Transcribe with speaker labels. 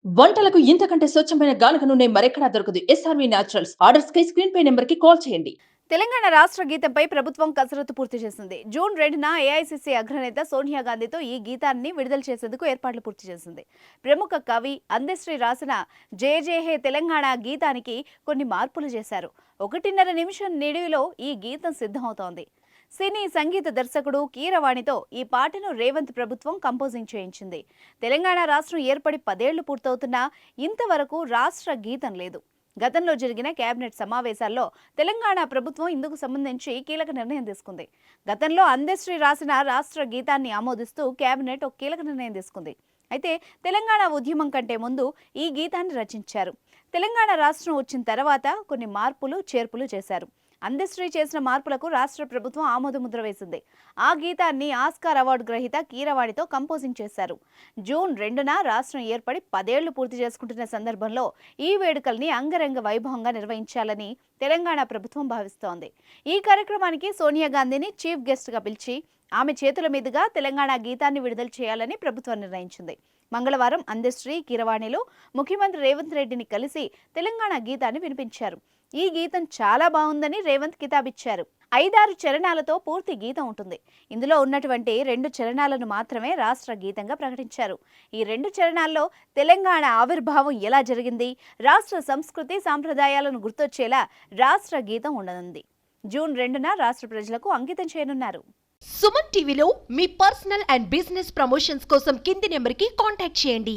Speaker 1: వంటలకు ఇంతకంటే స్వచ్ఛమైన గానుగ నూనె మరెక్కడా దొరకదు. SRV naturals. ఆర్డర్స్ కై స్క్రీన్ పై నెంబర్ కి కాల్ చేయండి.
Speaker 2: తెలంగాణ రాష్ట్ర గీతంపై ప్రభుత్వం కసరత్తు పూర్తి చేసింది. జూన్ 2న ఏఐసీసీ అగ్రనేత సోనియా గాంధీతో ఈ గీతాన్ని విడుదల చేసేందుకు ఏర్పాట్లు పూర్తి చేసింది. ప్రముఖ కవి అందశ్రీ రాసిన జయ జయ హే తెలంగాణ గీతానికి కొన్ని మార్పులు చేశారు. 1.5 నిమిషం నిడివిలో ఈ గీతం సిద్ధమవుతోంది. సినీ సంగీత దర్శకుడు కీరవాణితో ఈ పాటను రేవంత్ ప్రభుత్వం కంపోజింగ్ చేయించింది. తెలంగాణ రాష్ట్రం ఏర్పడి 10 ఏళ్లు పూర్తవుతున్నా ఇంతవరకు రాష్ట్ర గీతం లేదు. గతంలో జరిగిన కేబినెట్ సమావేశాల్లో తెలంగాణ ప్రభుత్వం ఇందుకు సంబంధించి కీలక నిర్ణయం తీసుకుంది. గతంలో అందశ్రీ రాసిన రాష్ట్ర గీతాన్ని ఆమోదిస్తూ కేబినెట్ ఒక కీలక నిర్ణయం తీసుకుంది. అయితే తెలంగాణ ఉద్యమం కంటే ముందు ఈ గీతాన్ని రచించారు. తెలంగాణ రాష్ట్రం వచ్చిన తర్వాత కొన్ని మార్పులు చేర్పులు చేశారు. అందశ్రీ చేసిన మార్పులకు రాష్ట్ర ప్రభుత్వం ఆమోదముద్ర వేసింది. ఆ గీతాన్ని ఆస్కార్ అవార్డు గ్రహీత కీరవాణితో కంపోజింగ్ చేశారు. జూన్ 2న రాష్ట్రం ఏర్పడి 10 ఏళ్లు పూర్తి చేసుకుంటున్న సందర్భంలో ఈ వేడుకల్ని అంగరంగ వైభవంగా నిర్వహించాలని తెలంగాణ ప్రభుత్వం భావిస్తోంది. ఈ కార్యక్రమానికి సోనియా గాంధీని చీఫ్ గెస్ట్ గా పిలిచి ఆమె చేతుల మీదుగా తెలంగాణ గీతాన్ని విడుదల చేయాలని ప్రభుత్వం నిర్ణయించింది. మంగళవారం అందశ్రీ కీరవాణిలో ముఖ్యమంత్రి రేవంత్ రెడ్డిని కలిసి తెలంగాణ గీతాన్ని వినిపించారు. ఈ గీతం చాలా బాగుందని రేవంత్ కితాబిచ్చారు. 5-6 చరణాలతో పూర్తి గీతం ఉంటుంది. ఇందులో ఉన్నటువంటి 2 చరణాలను మాత్రమే రాష్ట్ర గీతంగా ప్రకటించారు. ఈ 2 చరణాల్లో తెలంగాణ ఆవిర్భావం ఎలా జరిగింది, రాష్ట్ర సంస్కృతి సాంప్రదాయాలను గుర్తొచ్చేలా రాష్ట్ర గీతం ఉండనుంది. జూన్ 2న రాష్ట్ర ప్రజలకు అంకితం చేయనున్నారు.
Speaker 3: సుమన్ టీవీలో మీ పర్సనల్ అండ్ బిజినెస్ ప్రమోషన్స్ కోసం కింది నెంబర్కి కాంటాక్ట్ చేయండి.